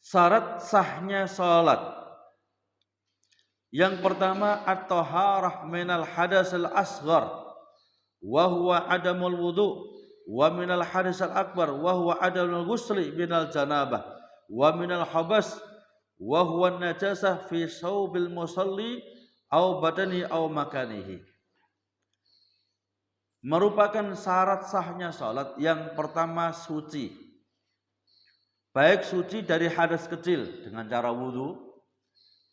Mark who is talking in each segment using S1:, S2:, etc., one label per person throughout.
S1: Syarat sahnya salat. Yang pertama at-taharah minal hadasil asghar wa huwa adamul wudu, wa minal hadasil akbar wa huwa adamul ghusli minal janabah, wa minal habas wa huwa najasah fi saubil musalli au badani au makanihi. Merupakan syarat sahnya salat yang pertama suci. Baik suci dari hadas kecil dengan cara wudu,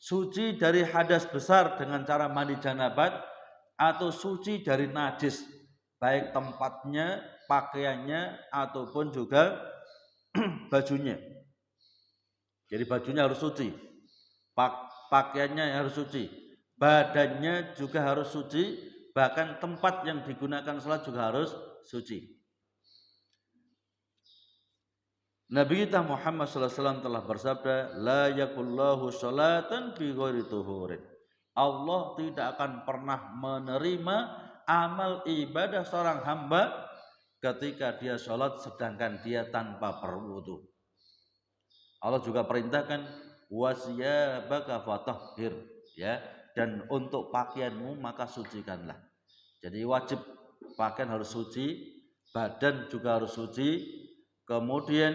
S1: suci dari hadas besar dengan cara mandi janabat, atau suci dari najis, baik tempatnya, pakaiannya, ataupun juga bajunya. Jadi bajunya harus suci, pakaiannya harus suci, badannya juga harus suci, bahkan tempat yang digunakan salat juga harus suci. Nabi kita Muhammad SAW telah bersabda, la yakullahu sholatan bi ghairi tuhurin. Allah tidak akan pernah menerima amal ibadah seorang hamba ketika dia sholat sedangkan dia tanpa berwudu. Allah juga perintahkan wasiyabaka fatahhir, ya, dan untuk pakaianmu maka sucikanlah. Jadi wajib pakaian harus suci, badan juga harus suci, kemudian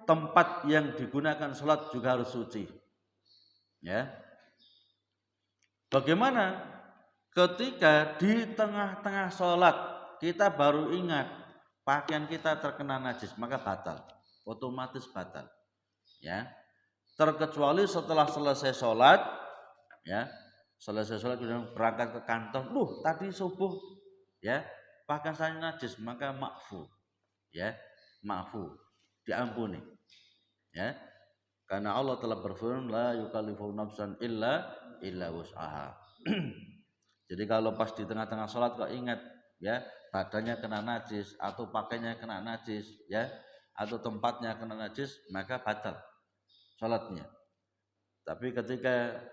S1: tempat yang digunakan sholat juga harus suci. Ya. Bagaimana ketika di tengah-tengah sholat kita baru ingat pakaian kita terkena najis, maka batal, otomatis batal. Ya. Terkecuali setelah selesai sholat, ya, selesai sholat kemudian berangkat ke kantor, tadi subuh, ya, pakaian saya najis, maka ma'fu, ya, ma'fu, diampuni, ya, karena Allah telah berfirman la yukallifu nafsan illa wus'aha. Jadi kalau pas di tengah-tengah sholat kok ingat, ya, badannya kena najis atau pakainya kena najis, ya, atau tempatnya kena najis, maka batal sholatnya. Tapi ketika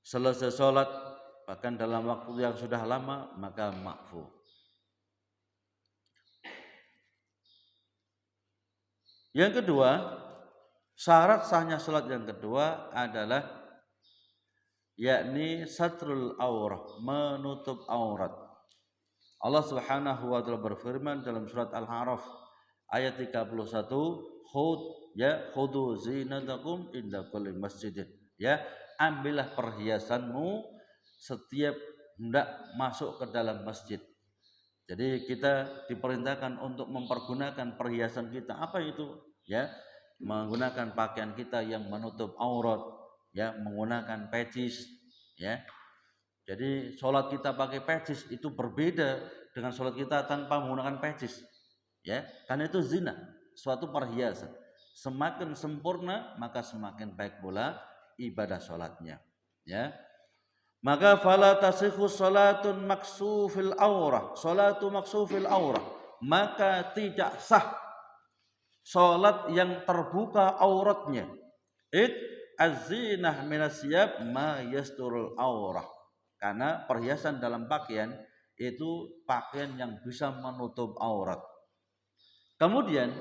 S1: selesai sholat bahkan dalam waktu yang sudah lama, maka ma'fu. Yang kedua, syarat sahnya sholat yang kedua adalah yakni satrul aurah, menutup aurat. Allah Subhanahu wa taala berfirman dalam surat Al-A'raf ayat 31, khudu zinatakum inda kulli masjidin. Ya, ambillah perhiasanmu setiap hendak masuk ke dalam masjid. Jadi kita diperintahkan untuk mempergunakan perhiasan kita. Apa itu? Ya, menggunakan pakaian kita yang menutup aurat, ya, menggunakan pecis, ya. Jadi sholat kita pakai pecis itu berbeda dengan sholat kita tanpa menggunakan pecis, ya, karena itu zina, suatu perhiasan. Semakin sempurna maka semakin baik pula ibadah sholatnya, ya. Maka fala tasihhu salatun maksufil aurah, salatu maksufil aurah, maka tidak sah salat yang terbuka auratnya. Az-zinah minasyab ma yasturul aurah. Karena perhiasan dalam pakaian itu pakaian yang bisa menutup aurat. Kemudian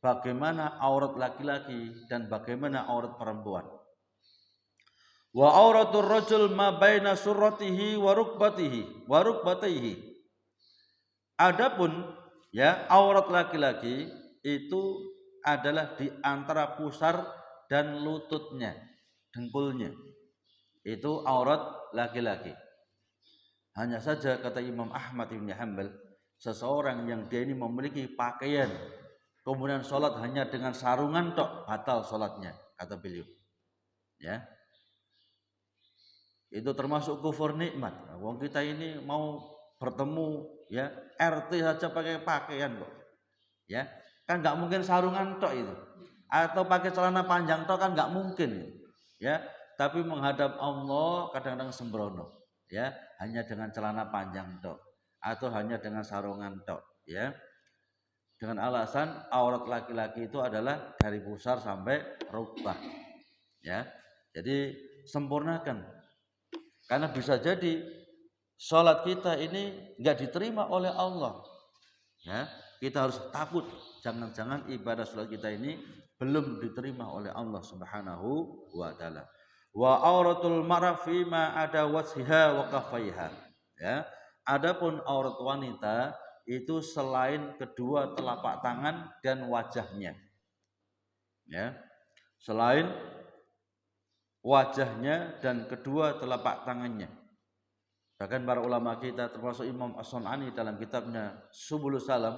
S1: bagaimana aurat laki-laki dan bagaimana aurat perempuan? Wa auratur rajul ma baina surratihi wa rukbatihi. Adapun, ya, aurat laki-laki itu adalah di antara pusar dan lututnya, dengkulnya. Itu aurat laki-laki. Hanya saja kata Imam Ahmad bin Hanbal, seseorang yang dia ini memiliki pakaian kemudian sholat hanya dengan sarungan tok, batal sholatnya, kata beliau. Ya. Itu termasuk kufur nikmat. Wong kita ini mau bertemu, ya, RT saja pakai pakaian kok. Ya, kan nggak mungkin sarungan tok itu. Atau pakai celana panjang tok kan nggak mungkin. Ya, tapi menghadap Allah kadang-kadang sembrono. Ya, hanya dengan celana panjang tok atau hanya dengan sarungan tok, ya. Dengan alasan aurat laki-laki itu adalah dari pusar sampai rukbah. Ya. Jadi sempurnakan. Karena bisa jadi sholat kita ini nggak diterima oleh Allah, ya, kita harus takut jangan-jangan ibadah salat kita ini belum diterima oleh Allah Subhanahu wa taala. Wa auratul mar'a fi ma ada wajhiha wa kafaiha. Ya. Adapun aurat wanita itu selain kedua telapak tangan dan wajahnya. Ya. Selain wajahnya dan kedua telapak tangannya. Bahkan para ulama kita termasuk Imam As-Sun'ani dalam kitabnya Subulus Salam,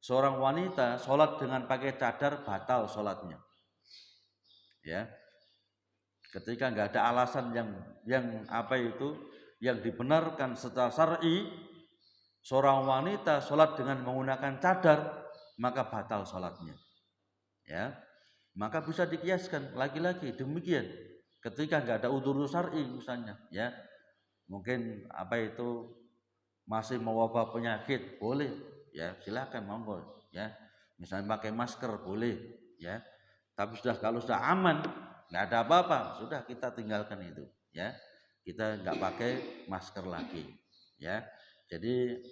S1: seorang wanita sholat dengan pakai cadar batal sholatnya. Ya. Ketika nggak ada alasan yang dibenarkan secara syar'i, seorang wanita sholat dengan menggunakan cadar maka batal sholatnya. Ya. Maka bisa dikiaskan lagi-lagi demikian. Ketika nggak ada udzur syar'i misalnya, ya mungkin masih mewabah penyakit boleh, ya silakan monggo, ya misalnya pakai masker boleh, ya. Tapi kalau sudah aman, nggak ada apa-apa, sudah kita tinggalkan itu, ya kita nggak pakai masker lagi, ya. Jadi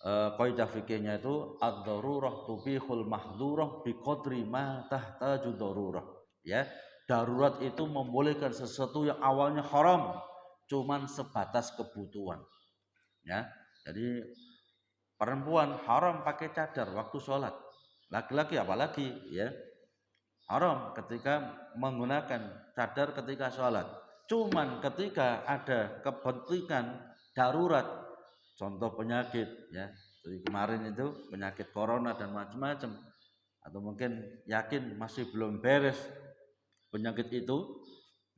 S1: kaidah fikihnya itu ad-darurah tubihul mahdurah biqadri ma tahtaju darurah. Ya, darurat itu membolehkan sesuatu yang awalnya haram cuman sebatas kebutuhan. Ya. Jadi perempuan haram pakai cadar waktu sholat. Laki-laki apalagi, ya. Haram ketika menggunakan cadar ketika sholat. Cuman ketika ada kepentingan darurat, contoh penyakit, ya jadi kemarin itu penyakit corona dan macam-macam, atau mungkin yakin masih belum beres penyakit itu,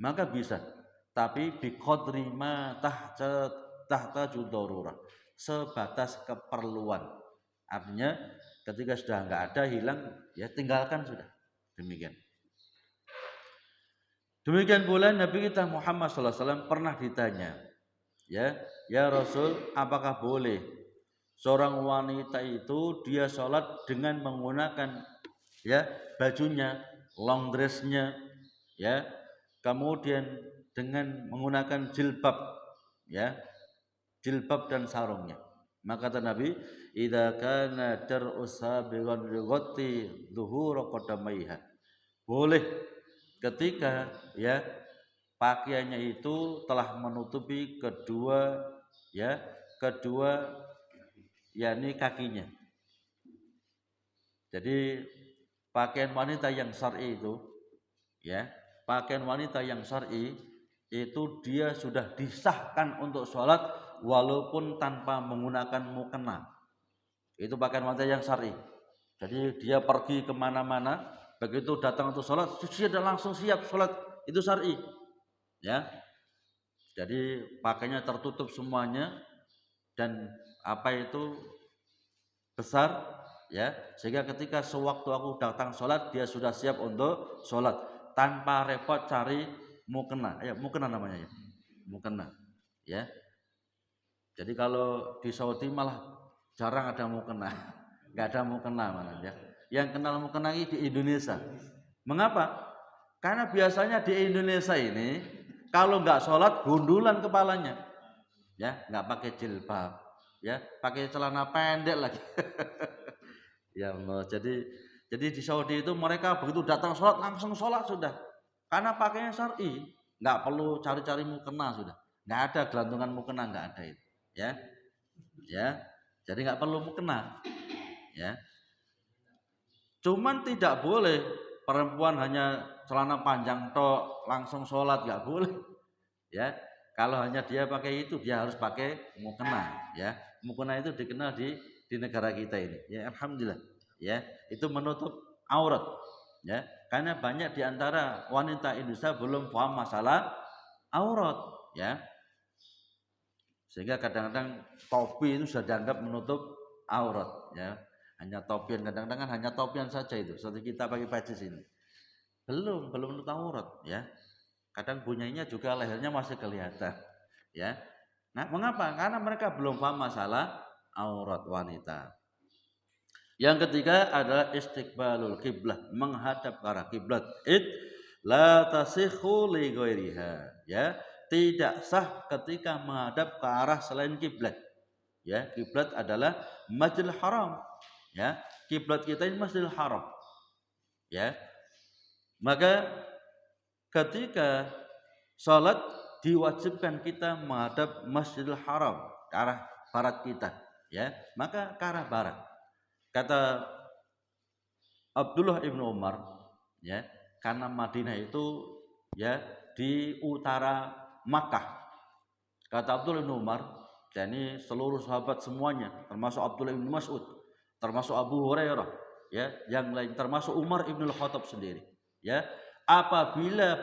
S1: maka bisa, tapi biqadri ma tahta darurah, sebatas keperluan. Artinya ketika sudah nggak ada, hilang, ya tinggalkan sudah, demikian. Demikian pula Nabi kita Muhammad SAW pernah ditanya, ya Rasul, apakah boleh seorang wanita itu dia sholat dengan menggunakan bajunya, long dressnya, ya, kemudian dengan menggunakan jilbab, ya, jilbab dan sarungnya. Maka kata Nabi, idza kana dar'usa bighadri dhuhur qadamaiha. Boleh ketika pakaiannya itu telah menutupi kedua yakni kakinya. Jadi pakaian wanita yang syar'i itu, pakaian wanita yang syar'i itu dia sudah disahkan untuk sholat walaupun tanpa menggunakan mukena. Itu pakaian wanita yang syar'i. Jadi dia pergi kemana-mana, begitu datang untuk sholat, dia sudah langsung siap sholat, itu syar'i. Ya, jadi pakainya tertutup semuanya dan besar, ya, sehingga ketika sewaktu aku datang sholat dia sudah siap untuk sholat tanpa repot cari mukena, mukena namanya, mukena, ya. Jadi kalau di Saudi malah jarang ada mukena, nggak ada mukena malah, ya. Yang kenal mukena ini di Indonesia. Mengapa? Karena biasanya di Indonesia ini kalau nggak sholat gundulan kepalanya, ya nggak pakai jilbab, ya pakai celana pendek lagi. Ya Allah, jadi di Saudi itu mereka begitu datang sholat langsung sholat sudah, karena pakainya syar'i, nggak perlu cari-cari mukena sudah, nggak ada gelantungan mukena, nggak ada itu, ya, jadi nggak perlu mukena, ya. Cuman tidak boleh perempuan hanya celana panjang tok langsung sholat, nggak boleh, ya. Kalau hanya dia pakai itu, dia harus pakai mukena, ya. Mukena itu dikenal di negara kita ini, ya, alhamdulillah, ya. Itu menutup aurat, ya. Karena banyak di antara wanita Indonesia belum paham masalah aurat, ya. Sehingga kadang-kadang topi itu sudah dianggap menutup aurat, ya. Hanya topian, kadang-kadang hanya topian saja itu, seperti kita pakai peci sini. Belum menutup aurat, ya. Kadang bunyinya juga lehernya masih kelihatan, ya. Nah, mengapa? Karena mereka belum paham masalah aurat wanita. Yang ketiga adalah istiqbalul kiblah, menghadap ke arah kiblat. La tasihhu li ghairiha, ya. Tidak sah ketika menghadap ke arah selain kiblat. Ya, kiblat adalah Masjidil Haram. Ya, kiblat kita ini Masjidil Haram. Ya. Maka ketika salat diwajibkan kita menghadap Masjidil Haram ke arah barat kita, ya. Maka ke arah barat. Kata Abdullah ibnu Umar, ya, karena Madinah itu ya di utara Makkah. Kata Abdullah ibnu Umar, jadi seluruh sahabat semuanya, termasuk Abdullah ibnu Mas'ud, termasuk Abu Hurairah, ya, yang lain, termasuk Umar ibnu Khattab sendiri, ya, apabila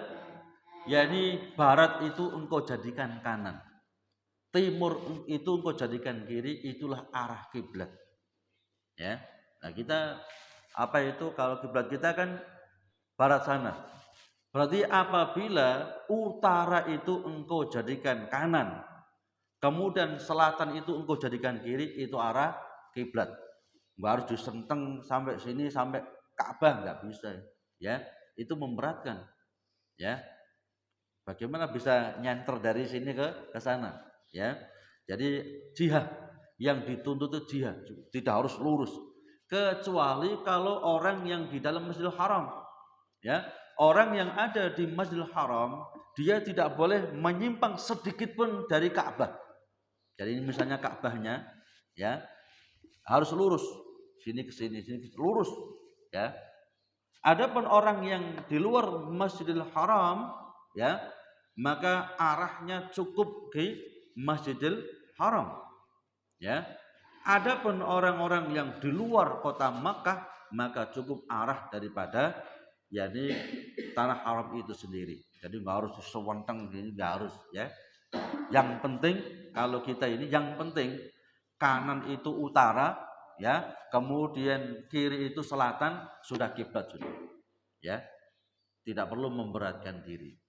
S1: yakni barat itu engkau jadikan kanan, timur itu engkau jadikan kiri, itulah arah kiblat, ya. Nah kita apa itu kalau kiblat kita kan barat sana. Berarti apabila utara itu engkau jadikan kanan, kemudian selatan itu engkau jadikan kiri, itu arah kiblat. Enggak harus disenteng sampai sini sampai Ka'bah, enggak bisa, ya. Itu memberatkan, ya. Bagaimana bisa nyanter dari sini ke sana, ya. Jadi jihad yang dituntut itu jihad, tidak harus lurus. Kecuali kalau orang yang di dalam Masjidil Haram, ya, orang yang ada di Masjidil Haram, dia tidak boleh menyimpang sedikit pun dari Ka'bah. Jadi ini misalnya Ka'bahnya, ya, harus lurus, sini ke sini lurus, ya. Adapun orang yang di luar Masjidil Haram, ya, maka arahnya cukup ke Masjidil Haram, ya. Adapun orang-orang yang di luar kota Makkah, maka cukup arah daripada yakni tanah haram itu sendiri. Jadi nggak harus sewenteng ini, nggak harus, ya. Yang penting kalau kita ini, yang penting kanan itu utara, ya, kemudian kiri itu selatan, sudah kiblat sudah, ya. Tidak perlu memberatkan diri.